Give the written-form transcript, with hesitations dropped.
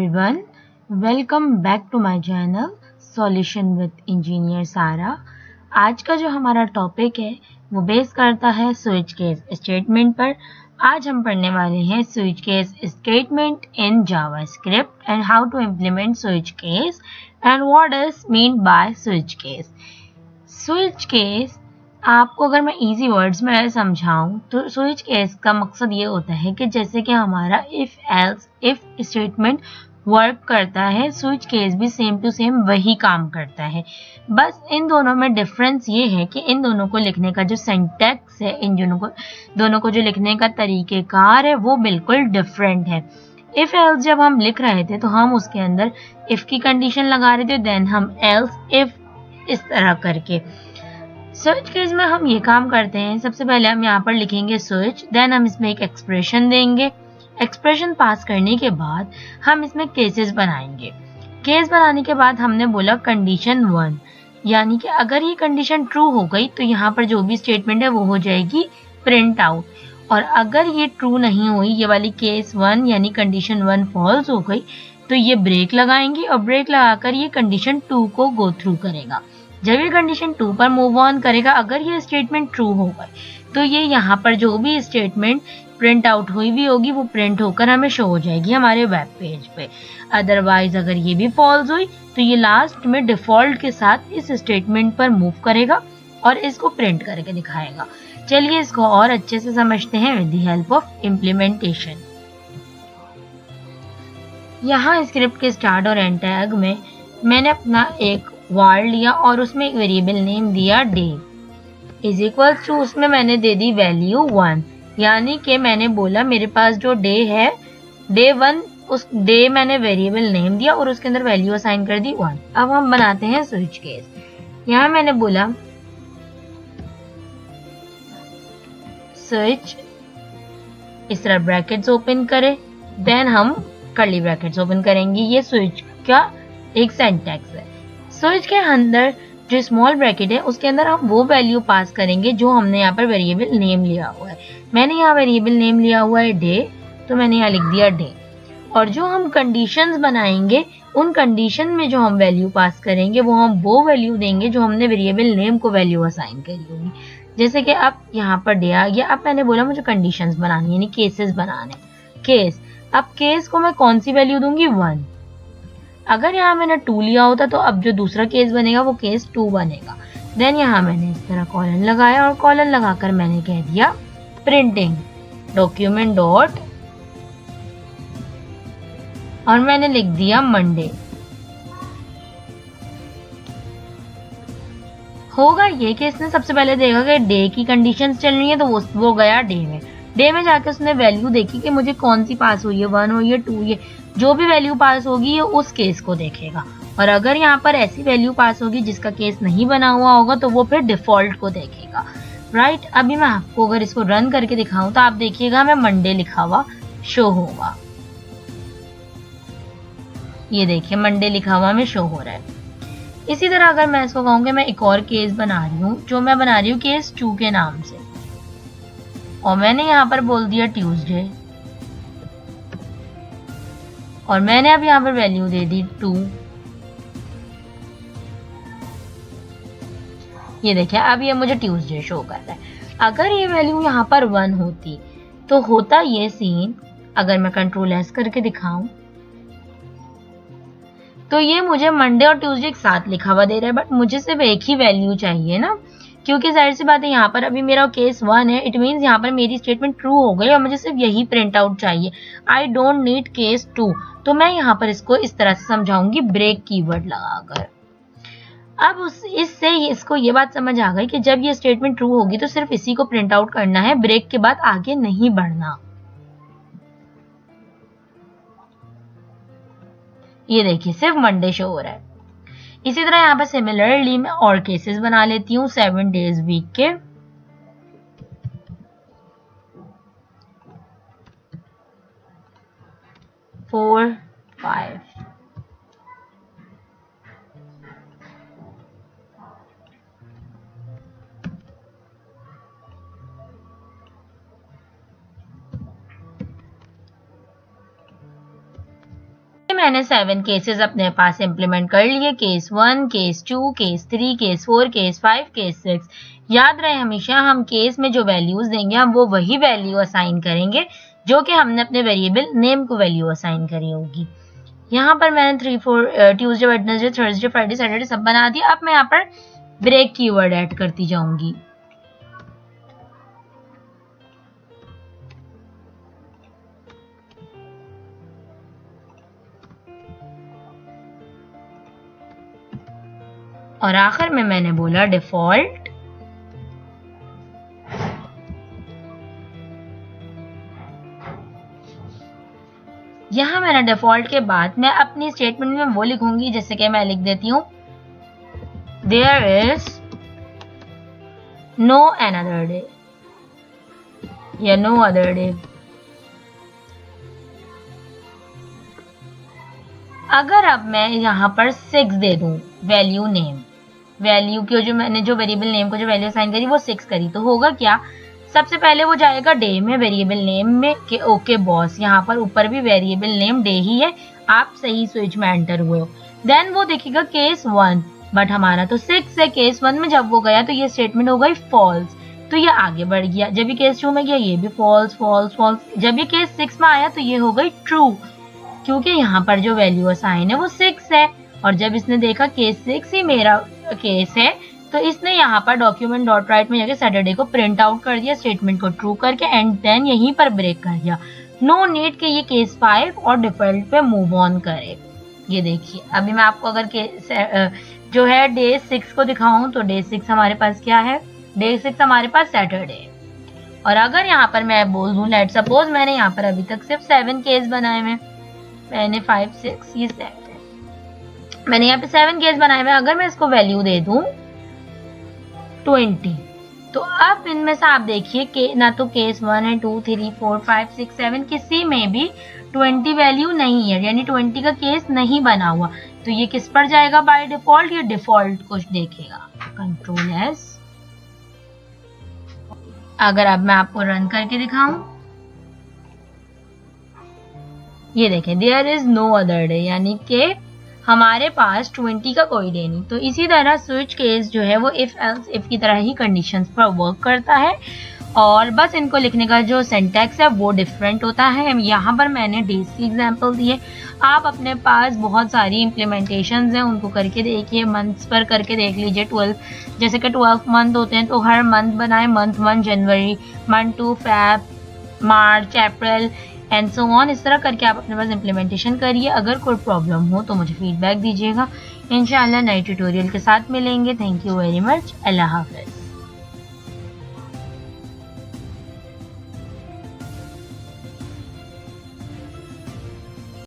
everyone, welcome back to my channel Solution with Engineer सारा। आज का जो हमारा टॉपिक है वो बेस करता है स्विच केस स्टेटमेंट पर। आज हम पढ़ने वाले हैं switch case statement in JavaScript and how to implement switch case and what is mean by switch case. Switch case आपको अगर मैं इजी वर्ड्स में समझाऊं तो स्विच केस का मकसद ये होता है कि जैसे कि हमारा if else if statement work करता है, स्विच केस भी सेम टू सेम वही काम करता है। बस इन दोनों में डिफरेंस ये है कि इन दोनों को लिखने का जो सिंटैक्स है, इन दोनों को जो लिखने का तरीकेकार है वो बिल्कुल डिफरेंट है। इफ एल्स जब हम लिख रहे थे तो हम उसके अंदर इफ की कंडीशन लगा रहे थे, देन हम एल्स इफ इस तरह करके। स्विच केस में हम ये काम करते हैं, सबसे पहले हम यहाँ पर लिखेंगे स्विच, देन हम इसमें एक एक्सप्रेशन देंगे। एक्सप्रेशन पास करने के बाद हम इसमें केसेस बनाएंगे। केस बनाने के बाद हमने बोला कंडीशन 1, यानी कि अगर ये कंडीशन ट्रू हो गई तो यहाँ पर जो भी स्टेटमेंट है वो हो जाएगी प्रिंट आउट, और अगर ये ट्रू नहीं हुई, ये वाली केस 1 यानी कंडीशन 1 फॉल्स हो गई, तो ये ब्रेक लगाएंगे और ब्रेक लगाकर ये कंडीशन 2 को गो थ्रू करेगा। जब ये कंडीशन 2 पर मूव ऑन करेगा, अगर ये स्टेटमेंट ट्रू हो गई तो ये यहाँ पर जो भी स्टेटमेंट प्रिंट आउट हुई भी होगी वो प्रिंट होकर हमें शो हो जाएगी हमारे वेब पेज पे। अदरवाइज अगर ये भी फॉल्स हुई तो ये लास्ट में डिफॉल्ट के साथ इस स्टेटमेंट पर मूव करेगा और इसको प्रिंट करके दिखाएगा। चलिए इसको और अच्छे से समझते हैं with the help of implementation. यहाँ स्क्रिप्ट के स्टार्ट और एंड टैग में मैंने अपना एक वार लिया और उसमें एक वेरिएबल नेम दिया डे इज इक्वल टू, उसमें मैंने दे दी वैल्यू 1, यानी कि मैंने बोला मेरे पास जो डे है डे 1, उस डे मैंने वेरिएबल नेम दिया और उसके अंदर वैल्यू असाइन कर दी 1। अब हम बनाते हैं स्विच केस। यहाँ मैंने बोला स्विच, इस तरह ब्रैकेट्स ओपन करें, देन हम कर्ली ब्रैकेट्स ओपन करेंगे। ये स्विच का एक सिंटैक्स है। स्विच के अंदर जो स्मॉल ब्रैकेट है उसके अंदर हम वो वैल्यू पास करेंगे जो हमने यहाँ पर वेरिएबल नेम लिया हुआ है। मैंने यहाँ वेरिएबल नेम लिया हुआ है डे, तो मैंने यहाँ लिख दिया डे। और जो हम कंडीशंस बनाएंगे उन कंडीशन में जो हम वैल्यू पास करेंगे वो वैल्यू देंगे जो हमने वेरिएबल नेम को वैल्यू असाइन करी होगी। जैसे कि अब यहाँ पर डे आ गया। अब मैंने बोला मुझे कंडीशंस बनानी यानी केसेस बनाने। केस, अब केस को मैं कौन सी वैल्यू दूंगी 1। अगर यहाँ मैंने 2 लिया होता तो अब जो दूसरा केस बनेगा वो केस 2 बनेगा। देन यहाँ मैंने इस तरह कॉलन लगाया और कॉलन लगाकर मैंने कह दिया प्रिंटिंग डॉक्यूमेंट डॉट, और मैंने लिख दिया मंडे। होगा ये कि इसने सबसे पहले देखा कि डे की कंडीशंस चल रही है तो वो गया डे में जाके उसने वैल्यू देखी कि मुझे कौन सी पास हुई है, 1 हुई है 2 हुई है, जो भी वैल्यू पास होगी ये उस केस को देखेगा। और अगर यहाँ पर ऐसी वैल्यू पास होगी जिसका केस नहीं बना हुआ होगा तो वो फिर डिफॉल्ट को देखेगा। राइट, अभी मैं आपको अगर इसको रन करके दिखाऊं तो आप देखिएगा मैं मंडे लिखा हुआ शो होगा। ये देखिए मंडे लिखा हुआ में शो हो रहा है। इसी तरह अगर मैं इसको कहूँ कि मैं एक और केस बना रही हूँ, जो मैं बना रही हूँ केस 2 के नाम से, और मैंने यहाँ पर बोल दिया ट्यूसडे, और मैंने अब यहाँ पर वैल्यू दे दी 2। ये देखिए अब ये मुझे ट्यूसडे शो कर रहा है। अगर ये वैल्यू यहाँ पर 1 होती तो होता ये सीन, अगर मैं कंट्रोल एस करके दिखाऊं तो ये मुझे मंडे और ट्यूसडे एक साथ लिखा हुआ दे रहा है, बट मुझे सिर्फ एक ही वैल्यू चाहिए ना, क्योंकि जाहिर सी बात है यहाँ पर अभी मेरा केस 1 है। इट मीन्स यहाँ पर मेरी स्टेटमेंट ट्रू हो गई और मुझे सिर्फ यही प्रिंट आउट चाहिए। I don't need case 2। तो मैं यहाँ पर इसको इस तरह से समझाऊंगी ब्रेक कीवर्ड लगाकर। अब इससे इसको ये बात समझ आ गई कि जब ये स्टेटमेंट ट्रू होगी तो सिर्फ इसी को प्रिंट आउट करना है, ब्रेक के बाद आगे नहीं बढ़ना। ये देखिए सिर्फ मंडे शो हो रहा है। इसी तरह यहाँ पर सिमिलरली मैं और केसेस बना लेती हूँ 7 डेज वीक के। फोर 5। मैंने 7 केसेस अपने पास इम्प्लीमेंट कर लिए, case 1, case 2, case 3, case 4, case 5, case 6। याद रहे हमेशा हम केस में जो वैल्यूज देंगे हम वो वही वैल्यू असाइन करेंगे जो कि हमने अपने वेरिएबल नेम को वैल्यू असाइन करी होगी। यहाँ पर मैंने 3, 4 Tuesday, Wednesday, Thursday, Friday, Saturday सब बना दिया। अब मैं यहाँ पर ब्रेक कीवर्ड ऐड करती जाऊंगी। और आखिर में मैंने बोला डिफॉल्ट यहाँ मैंने डिफॉल्ट के बाद मैं अपनी स्टेटमेंट में वो लिखूंगी, जैसे कि मैं लिख देती हूँ there is no another day या नो अदर डे। अगर अब मैं यहाँ पर 6 दे दूं वैल्यू नेम, वैल्यू की जो मैंने जो वेरिएबल नेम को जो वैल्यू असाइन करी वो 6 करी, तो होगा क्या, सबसे पहले वो जाएगा डे में वेरिएबल नेम में कि ओके बॉस, यहाँ पर ऊपर भी वेरिएबल नेम डे ही है, आप सही स्विच में एंटर हुए हो। देन वो देखेगा केस 1, बट हमारा तो 6 है, केस 1 में जब वो गया तो ये स्टेटमेंट हो गई फॉल्स, तो ये आगे बढ़ गया। जब ये केस 2 में गया ये भी फॉल्स फॉल्स फॉल्स, जब ये केस 6 में आया तो ये हो गई ट्रू, क्योंकि यहाँ पर जो वैल्यू असाइन है वो 6 है। और जब इसने देखा केस 6 ही मेरा केस है तो इसने यहाँ पर डॉक्यूमेंट डॉट राइट में जाके सैटरडे को प्रिंट आउट कर दिया, स्टेटमेंट को ट्रू करके, एंड देन यहीं पर ब्रेक कर दिया। नो नीड के ये केस 5 और डिफॉल्ट पे मूव ऑन करे। ये देखिए अभी मैं आपको अगर जो है डे 6 को दिखाऊं तो डे 6 हमारे पास क्या है, डे 6 हमारे पास सैटरडे। और अगर यहाँ पर मैं बोल दूं लेट सपोज मैंने यहाँ पर अभी तक सिर्फ 7 केस बनाए हुए, मैंने 5, 6, ये 7, मैंने यहाँ पे 7 केस बनाए हुए, अगर मैं इसको वैल्यू दे दूं 20, तो अब इनमें से आप देखिए कि ना तो केस 1 है, 2, 3, 4, 5, 6, 7 किसी में भी 20 वैल्यू नहीं है, यानी 20 का केस नहीं बना हुआ, तो ये किस पर जाएगा बाय डिफॉल्ट, ये डिफॉल्ट कुछ देखेगा। Control S. अगर अब मैं आपको रन करके दिखाऊं, ये देखें there is no other day, यानी कि हमारे पास 20 का कोई डे नहीं। तो इसी तरह स्विच केस जो है वो इफ एल्स इफ की तरह ही कंडीशंस पर वर्क करता है, और बस इनको लिखने का जो सिंटैक्स है वो डिफरेंट होता है। यहाँ पर मैंने डेज की एग्जांपल दी है, आप अपने पास बहुत सारी इम्प्लीमेंटेशंस हैं उनको करके देखिए, मंथ्स पर करके देख लीजिए। 12 जैसे कि 12 मंथ होते हैं तो हर मंथ बनाए, month 1 January, month 2 Feb, March, April and so on, इस तरह करके आप अपने पास इम्प्लीमेंटेशन करिए। अगर कोई प्रॉब्लम हो तो मुझे फीडबैक दीजिएगा। इंशाल्लाह नए ट्यूटोरियल के साथ मिलेंगे। Thank you very much. Allah Hafiz.